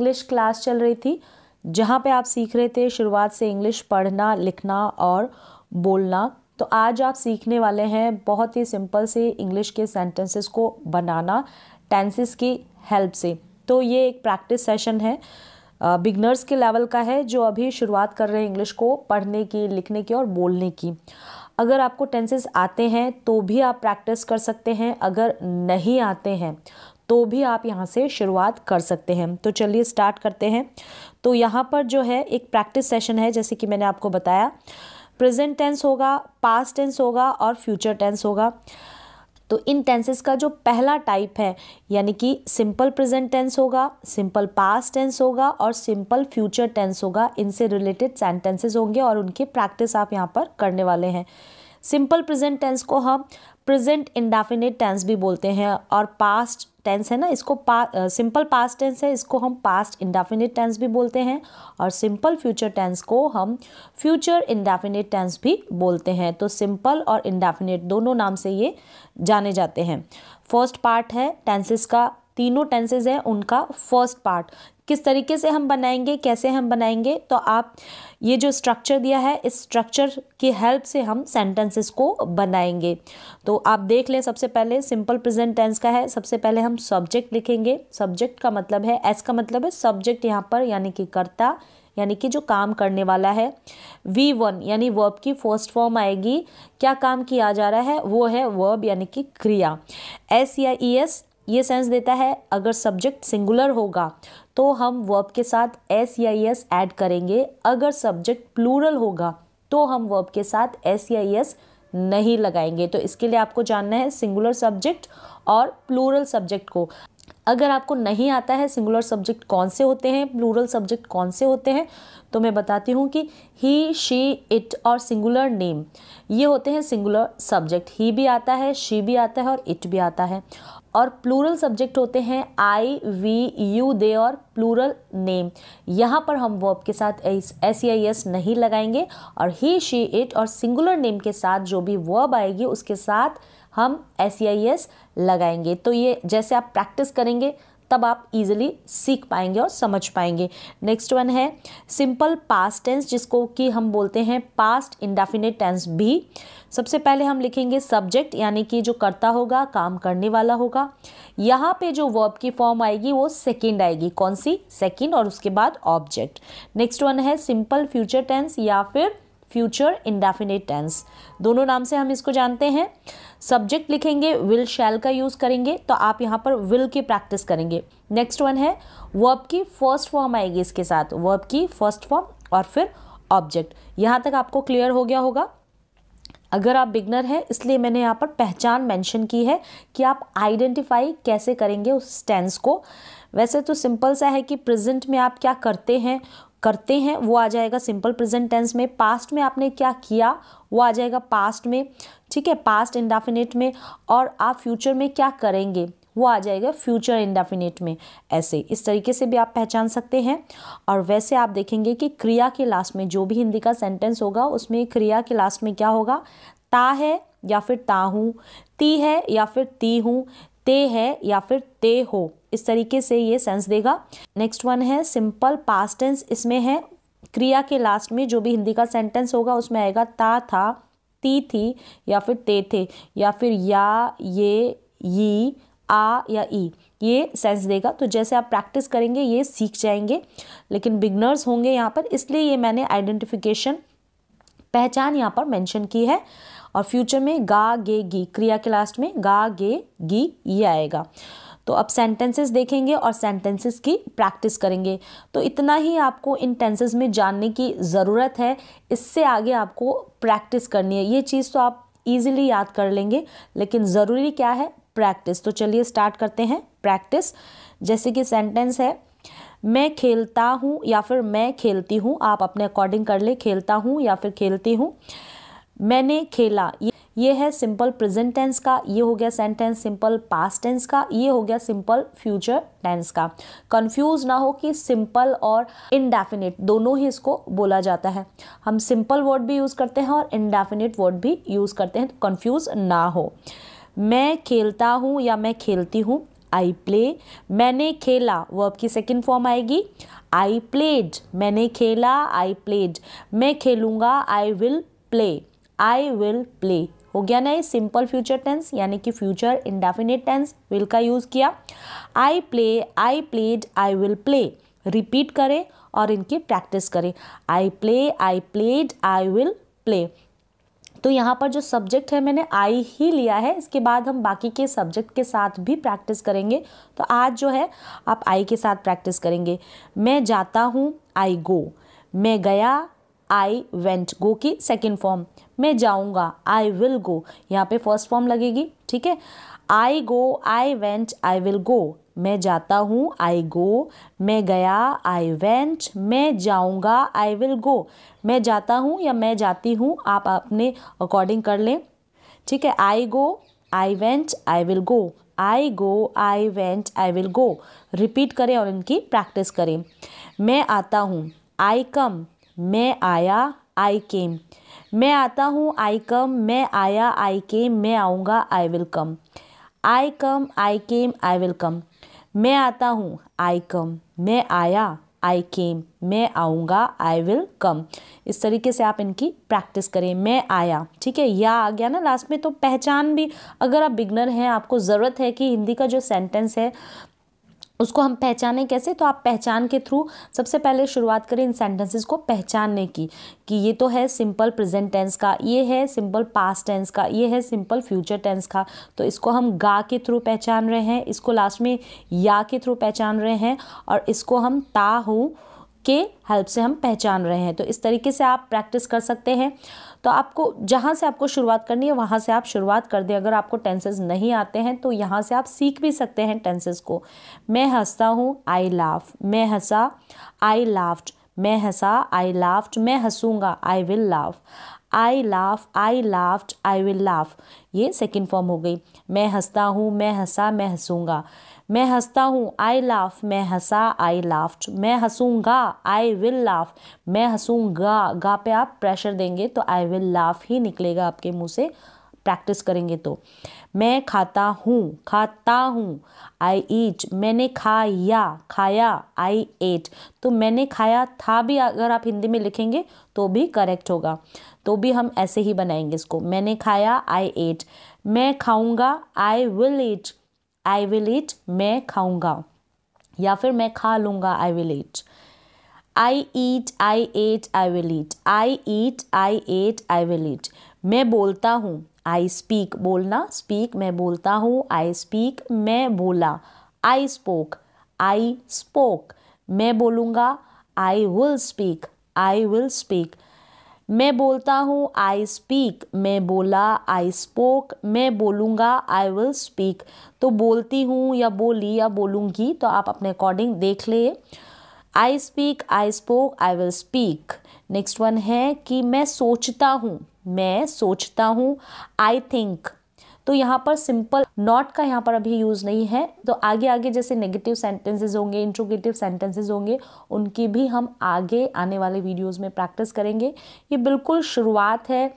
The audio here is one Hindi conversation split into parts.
इंग्लिश क्लास चल रही थी जहाँ पे आप सीख रहे थे शुरुआत से इंग्लिश पढ़ना, लिखना और बोलना। तो आज आप सीखने वाले हैं बहुत ही सिंपल से इंग्लिश के सेंटेंसेस को बनाना टेंसेस की हेल्प से। तो ये एक प्रैक्टिस सेशन है, बिगनर्स के लेवल का है, जो अभी शुरुआत कर रहे हैं इंग्लिश को पढ़ने की, लिखने की और बोलने की। अगर आपको टेंसेस आते हैं तो भी आप प्रैक्टिस कर सकते हैं, अगर नहीं आते हैं तो भी आप यहाँ से शुरुआत कर सकते हैं। तो चलिए स्टार्ट करते हैं। तो यहाँ पर जो है एक प्रैक्टिस सेशन है, जैसे कि मैंने आपको बताया प्रेजेंट टेंस होगा, पास्ट टेंस होगा और फ्यूचर टेंस होगा। तो इन टेंसेस का जो पहला टाइप है यानी कि सिंपल प्रेजेंट टेंस होगा, सिंपल पास्ट टेंस होगा और सिंपल फ्यूचर टेंस होगा। इनसे रिलेटेड सेंटेंसेस होंगे और उनकी प्रैक्टिस आप यहाँ पर करने वाले हैं। सिंपल प्रेजेंट टेंस को हम प्रेजेंट इंडेफिनिट टेंस भी बोलते हैं और पास्ट टेंस है ना, इसको सिंपल पास्ट टेंस है, इसको हम पास्ट इंडेफिनिट टेंस भी बोलते हैं और सिंपल फ्यूचर टेंस को हम फ्यूचर इंडेफिनिट टेंस भी बोलते हैं। तो सिंपल और इंडेफिनिट दोनों नाम से ये जाने जाते हैं। फर्स्ट पार्ट है टेंसेस का, तीनों टेंसेस हैं उनका फर्स्ट पार्ट किस तरीके से हम बनाएंगे, कैसे हम बनाएंगे, तो आप ये जो स्ट्रक्चर दिया है इस स्ट्रक्चर की हेल्प से हम सेंटेंसेस को बनाएंगे। तो आप देख लें, सबसे पहले सिंपल प्रेजेंट टेंस का है। सबसे पहले हम सब्जेक्ट लिखेंगे। सब्जेक्ट का मतलब है, एस का मतलब है सब्जेक्ट यहाँ पर, यानी कि कर्ता, यानी कि जो काम करने वाला है। V1 यानी वर्ब की फर्स्ट फॉर्म आएगी, क्या काम किया जा रहा है वो है वर्ब यानी कि क्रिया। S या ES ये सेंस देता है, अगर सब्जेक्ट सिंगुलर होगा तो हम वर्ब के साथ S या ES ऐड करेंगे, अगर सब्जेक्ट प्लूरल होगा तो हम वर्ब के साथ S या ES नहीं लगाएंगे। तो इसके लिए आपको जानना है सिंगुलर सब्जेक्ट और प्लूरल सब्जेक्ट को। अगर आपको नहीं आता है सिंगुलर सब्जेक्ट कौन से होते हैं, प्लूरल सब्जेक्ट कौन से होते हैं, तो मैं बताती हूँ कि ही, शी, इट और सिंगुलर नेम ये होते हैं सिंगुलर सब्जेक्ट। ही भी आता है, शी भी आता है और इट भी आता है। और प्लूरल सब्जेक्ट होते हैं आई, वी, यू, दे और प्लूरल नेम। यहाँ पर हम वर्ब के साथ एस या एस नहीं लगाएंगे और ही, शी, इट और सिंगुलर नेम के साथ जो भी वर्ब आएगी उसके साथ हम एस या एस लगाएंगे। तो ये जैसे आप प्रैक्टिस करेंगे तब आप इजीली सीख पाएंगे और समझ पाएंगे। नेक्स्ट वन है सिंपल पास्ट टेंस, जिसको कि हम बोलते हैं पास्ट इंडेफिनिट टेंस भी। सबसे पहले हम लिखेंगे सब्जेक्ट यानी कि जो कर्ता होगा, काम करने वाला होगा। यहाँ पे जो वर्ब की फॉर्म आएगी वो सेकंड आएगी, कौन सी, सेकंड, और उसके बाद ऑब्जेक्ट। नेक्स्ट वन है सिंपल फ्यूचर टेंस या फिर फ्यूचर इंडेफिनिट टेंस, दोनों नाम से हम इसको जानते हैं। सब्जेक्ट लिखेंगे, विल, शैल का यूज करेंगे, तो आप यहाँ पर विल की प्रैक्टिस करेंगे। नेक्स्ट वन है वर्ब की फर्स्ट फॉर्म आएगी इसके साथ, वर्ब की फर्स्ट फॉर्म और फिर ऑब्जेक्ट। यहाँ तक आपको क्लियर हो गया होगा। अगर आप बिगनर हैं इसलिए मैंने यहाँ पर पहचान मेंशन की है कि आप आइडेंटिफाई कैसे करेंगे उस टेंस को। वैसे तो सिंपल सा है कि प्रेजेंट में आप क्या करते हैं वो आ जाएगा सिंपल प्रेजेंट टेंस में। पास्ट में आपने क्या किया वो आ जाएगा पास्ट में, ठीक है, पास्ट इंडेफिनिट में। और आप फ्यूचर में क्या करेंगे वो आ जाएगा फ्यूचर इंडेफिनिट में। ऐसे इस तरीके से भी आप पहचान सकते हैं। और वैसे आप देखेंगे कि क्रिया के लास्ट में जो भी हिंदी का सेंटेंस होगा उसमें क्रिया के लास्ट में क्या होगा, ता है या फिर ता हूँ, ती है या फिर ती हूँ, ते है या फिर ते हो, इस तरीके से ये सेंस देगा। नेक्स्ट वन है सिंपल पास्ट टेंस, इसमें है क्रिया के लास्ट में जो भी हिंदी का सेंटेंस होगा उसमें आएगा ता था, ती थी या फिर ते थे या फिर या, ये, यी, आ या ई, ये सेंस देगा। तो जैसे आप प्रैक्टिस करेंगे ये सीख जाएंगे, लेकिन बिगनर्स होंगे यहाँ पर, इसलिए ये मैंने आइडेंटिफिकेशन पहचान यहाँ पर मेंशन की है। और फ्यूचर में गा, गे, गी, क्रिया के लास्ट में गा, गे, गी ये आएगा। तो अब सेंटेंसेस देखेंगे और सेंटेंसेस की प्रैक्टिस करेंगे। तो इतना ही आपको इन टेंसेस में जानने की ज़रूरत है, इससे आगे आपको प्रैक्टिस करनी है। ये चीज़ तो आप इजीली याद कर लेंगे, लेकिन ज़रूरी क्या है, प्रैक्टिस। तो चलिए स्टार्ट करते हैं प्रैक्टिस। जैसे कि सेंटेंस है मैं खेलता हूँ या फिर मैं खेलती हूँ, आप अपने अकॉर्डिंग कर ले, खेलता हूँ या फिर खेलती हूँ। मैंने खेला, ये है सिंपल प्रेजेंट टेंस का, ये हो गया सेंटेंस सिंपल पास्ट टेंस का, ये हो गया सिंपल फ्यूचर टेंस का। कंफ्यूज ना हो कि सिंपल और इनडेफिनिट दोनों ही इसको बोला जाता है। हम सिंपल वर्ड भी यूज़ करते हैं और इनडेफिनिट वर्ड भी यूज़ करते हैं, तो कंफ्यूज ना हो। मैं खेलता हूँ या मैं खेलती हूँ, आई प्ले, मैंने खेला, वर्ब की सेकंड फॉर्म आएगी आई प्लेड, मैंने खेला आई प्लेड, मैं खेलूंगा I will play, I will play. हो गया ना ये सिंपल फ्यूचर टेंस, यानी कि फ्यूचर इंडेफिनिट टेंस विल का यूज किया। I play, I played, I will play. Repeat करें और इनकी प्रैक्टिस करें। I play, I played, I will play. तो यहाँ पर जो सब्जेक्ट है मैंने आई ही लिया है, इसके बाद हम बाकी के सब्जेक्ट के साथ भी प्रैक्टिस करेंगे। तो आज जो है आप आई के साथ प्रैक्टिस करेंगे। मैं जाता हूँ, आई गो, मैं गया, आई वेंट, गो की सेकेंड फॉर्म। मैं जाऊँगा, आई विल गो, यहाँ पे फर्स्ट फॉर्म लगेगी, ठीक है। I go, I went, I will गो, मैं जाता हूँ, आई गो, मैं गया, आई वेंट, मैं जाऊँगा, आई विल गो। मैं जाता हूँ या मैं जाती हूँ, आप अपने अकॉर्डिंग कर लें, ठीक है। I go, I went, I will go, I go, I went, I will go. Repeat करें और इनकी प्रैक्टिस करें। मैं आता हूँ, आई कम, मैं आया, आई केम, मैं आता हूँ, आई कम, मैं आया, आई केम, मैं आऊँगा, I will come. I come, I came, I will come. मैं आता हूँ, आई कम, मैं आया, आई केम, मैं आऊँगा, आई विल कम। इस तरीके से आप इनकी प्रैक्टिस करें। मैं आया, ठीक है, या आ गया ना लास्ट में, तो पहचान भी, अगर आप बिगनर हैं, आपको ज़रूरत है कि हिंदी का जो सेंटेंस है उसको हम पहचानें कैसे, तो आप पहचान के थ्रू सबसे पहले शुरुआत करें इन सेंटेंसेस को पहचानने की, कि ये तो है सिंपल प्रेजेंट टेंस का, ये है सिंपल पास्ट टेंस का, ये है सिंपल फ्यूचर टेंस का। तो इसको हम गा के थ्रू पहचान रहे हैं, इसको लास्ट में या के थ्रू पहचान रहे हैं, और इसको हम ता हूँ के हेल्प से हम पहचान रहे हैं। तो इस तरीके से आप प्रैक्टिस कर सकते हैं। तो आपको जहाँ से आपको शुरुआत करनी है वहाँ से आप शुरुआत कर दें। अगर आपको टेंसेस नहीं आते हैं तो यहाँ से आप सीख भी सकते हैं टेंसेस को। मैं हंसता हूँ, आई लाफ, मैं हंसा, आई लाफ्ड, मैं हंसा, आई लाफ्ड, मैं हंसूंगा, I will laugh, I laugh, I laughed, I will laugh. ये सेकेंड फॉर्म हो गई। मैं हंसता हूँ, मैं हंसा, मैं हंसूंगा, मैं हंसता हूँ, आई लाफ, मैं हंसा, आई लाफ्ड, मैं हंसूंगा, आई विल लाफ, मैं हंसूंगा, गा पे आप प्रेशर देंगे तो आई विल लाफ ही निकलेगा आपके मुंह से, प्रैक्टिस करेंगे तो। मैं खाता हूँ, आई ईट, मैंने खाया, आई एट। तो मैंने खाया था भी अगर आप हिंदी में लिखेंगे तो भी करेक्ट होगा, तो भी हम ऐसे ही बनाएंगे इसको। मैंने खाया, आई एट। मैं खाऊंगा, आई will eat, I will eat, मैं खाऊंगा, या फिर मैं खा लूंगा, I will eat. I eat, I ate, I will eat, I eat, I ate, I will eat. मैं बोलता हूँ, आई स्पीक, बोलना, स्पीक, मैं बोलता हूँ, आई स्पीक, मैं बोला, आई स्पोक, आई स्पोक। मैं बोलूँगा, I will speak, I will speak. मैं बोलता हूँ, आई स्पीक, मैं बोला, आई स्पोक, मैं बोलूँगा, आई विल स्पीक। तो बोलती हूँ या बोली या बोलूँगी तो आप अपने अकॉर्डिंग देख ले। I speak, I spoke, I will speak. Next one है कि मैं सोचता हूँ, आई थिंक। तो यहाँ पर सिंपल नॉट का यहाँ पर अभी यूज़ नहीं है, तो आगे जैसे नेगेटिव सेंटेंसेस होंगे, इंट्रोगेटिव सेंटेंसेस होंगे, उनकी भी हम आगे आने वाले वीडियोस में प्रैक्टिस करेंगे। ये बिल्कुल शुरुआत है,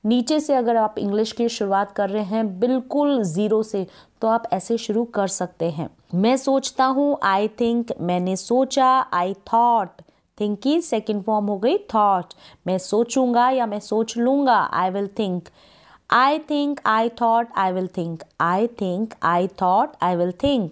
नीचे से अगर आप इंग्लिश की शुरुआत कर रहे हैं बिल्कुल ज़ीरो से, तो आप ऐसे शुरू कर सकते हैं। मैं सोचता हूँ, आई थिंक, मैंने सोचा, आई थॉट। थिंक की सेकेंड फॉर्म हो गई थॉट। मैं सोचूंगा या मैं सोच लूँगा, I will think. I think, I thought, I will think. I think, I thought, I will think.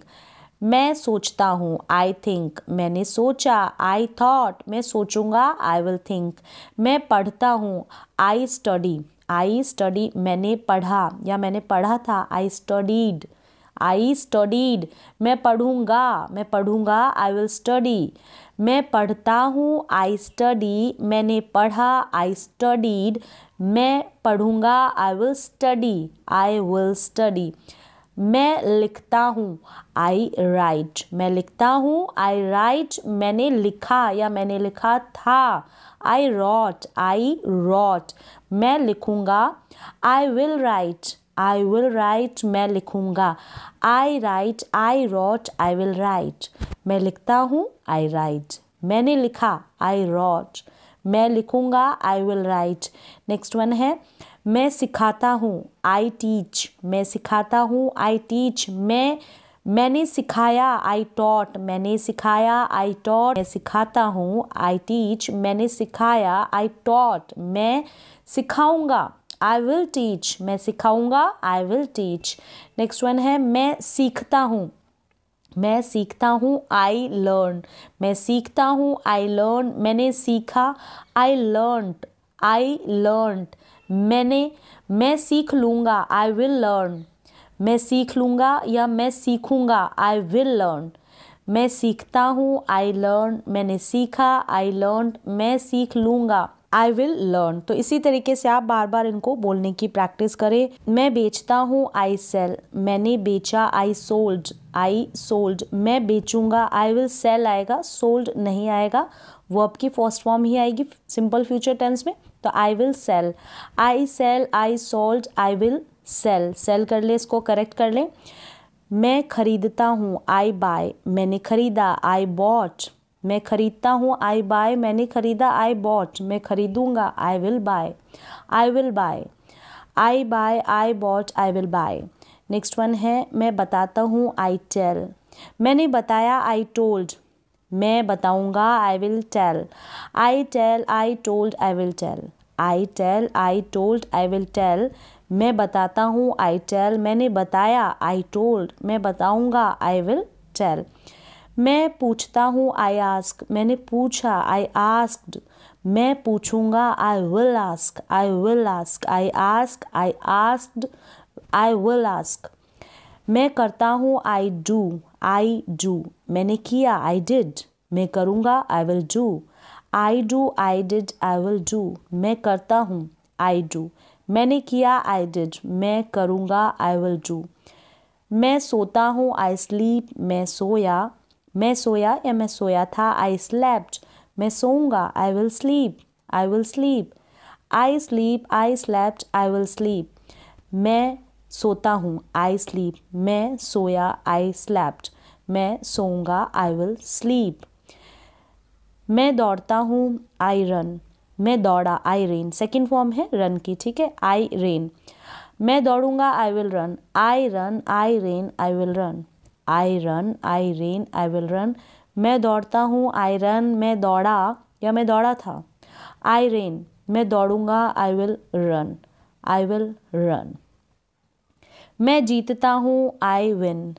मैं सोचता हूँ, I think, मैंने सोचा, I thought, मैं सोचूंगा, I will think. मैं पढ़ता हूँ, I study, मैंने पढ़ा या मैंने पढ़ा था, I studied. मैं पढ़ूंगा, I will study. मैं पढ़ता हूँ, I study, मैंने पढ़ा, I studied. मैं पढ़ूंगा, I will study. मैं लिखता हूँ, I write, मैं लिखता हूँ, I write, मैंने लिखा या मैंने लिखा था, I wrote. मैं लिखूंगा, I will write, मैं लिखूंगा, I write, I wrote, I will write. मैं लिखता हूँ, I write, मैंने लिखा, I wrote, मैं लिखूंगा, I will write. Next one है मैं सिखाता हूँ, I teach, मैं सिखाता हूँ, I teach, मैं मैंने सिखाया, आई टॉट। मैंने सिखाया, आई टॉट। मैं सिखाता हूँ, आई टीच। मैंने सिखाया, आई टॉट। मैं सिखाऊंगा, आई विल टीच। मैं सिखाऊंगा, I will teach. Next one है मैं सीखता हूँ। मैं सीखता हूँ, आई लर्न। मैं सीखता हूँ, आई लर्न। मैंने सीखा, आई लर्नड। I learned. मैं सीख लूँगा, आई विल लर्न। मैं सीख लूँगा या मैं सीखूँगा, आई विल लर्न। मैं सीखता हूँ, आई लर्न। मैंने सीखा, आई लर्नड। मैं सीख लूँगा, आई विल लर्न। तो इसी तरीके से आप बार बार इनको बोलने की प्रैक्टिस करें। मैं बेचता हूँ, आई सेल। मैंने बेचा, आई सोल्ड। I sold. मैं बेचूंगा, आई विल सेल आएगा, सोल्ड नहीं आएगा। वर्ब की फर्स्ट फॉर्म ही आएगी सिंपल फ्यूचर टेंस में, तो I will sell. I sell, I sold, I will sell. Sell कर ले, इसको करेक्ट कर ले। मैं खरीदता हूँ, आई बाय। मैंने खरीदा, आई बॉट। मैं खरीदता हूँ, आई बाय। मैंने खरीदा, आई बॉट। मैं खरीदूंगा, I will buy. I will buy. I buy, I bought, I will buy. Next one है मैं बताता हूँ, आई टेल। मैंने बताया, आई टोल्ड। मैं बताऊंगा, I will tell. I tell, I told, I will tell. I tell, I told, I will tell. मैं बताता हूँ, आई टेल। मैंने बताया, आई टोल्ड। मैं बताऊंगा, आई विल टेल। मैं पूछता हूँ, आई आस्क। मैंने पूछा, आई आस्क्ड। मैं पूछूंगा, I will ask. I will ask. I ask, I asked, I will ask. मैं करता हूँ, आई डू। I do. मैंने किया, आई डिड। मैं करूँगा, I will do. I do, I did, I will do. मैं करता हूँ, आई डू। मैंने किया, आई डिड। मैं करूँगा, आई विल डू। मैं सोता हूँ, आई स्लीप। मैं सोया। मैं सोया या मैं सोया था, आई स्लेप्ट। मैं सोऊंगा, I will sleep. I will sleep. I sleep, I slept, I will sleep. मैं सोता हूँ, आई स्लीप। मैं सोया, आई स्लेप्ट। मैं सोऊंगा, आई विल स्लीप। मैं दौड़ता हूँ, आई रन। मैं दौड़ा, आई रेन। सेकेंड फॉर्म है रन की, ठीक है, आई रेन। मैं दौड़ूंगा, I will run. I run, I ran, I will run. I run, I ran, I will run. मैं दौड़ता हूँ, आई रन। मैं दौड़ा या मैं दौड़ा था, आई रेन। मैं दौड़ूंगा, I will run. I will run. मैं जीतता हूँ, आई विन।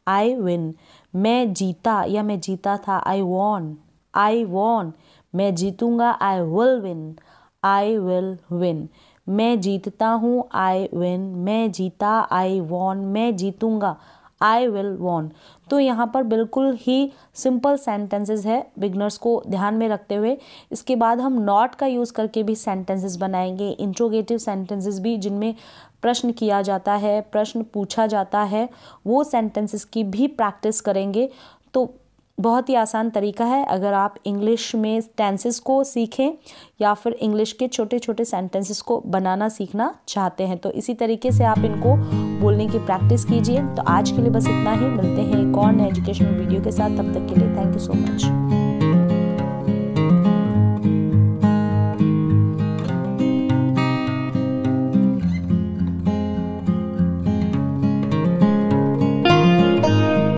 I win. मैं जीता या मैं जीता था, आई वॉन। I won. मैं जीतूंगा, I will win. I will win. मैं जीतता हूँ, आई विन। मैं जीता, आई वॉन। मैं जीतूंगा, आई विल वॉन। तो यहाँ पर बिल्कुल ही सिंपल सेंटेंसेस है, बिगनर्स को ध्यान में रखते हुए। इसके बाद हम नॉट का यूज़ करके भी सेंटेंसेस बनाएंगे, इंट्रोगेटिव सेंटेंसेस भी, जिनमें प्रश्न किया जाता है, प्रश्न पूछा जाता है, वो सेंटेंसेस की भी प्रैक्टिस करेंगे। तो बहुत ही आसान तरीका है, अगर आप इंग्लिश में टेंसेस को सीखें या फिर इंग्लिश के छोटे छोटे सेंटेंसेस को बनाना सीखना चाहते हैं, तो इसी तरीके से आप इनको बोलने की प्रैक्टिस कीजिए। तो आज के लिए बस इतना ही, मिलते हैं एक और नए एजुकेशनल वीडियो के साथ, तब तक के लिए थैंक यू सो मच।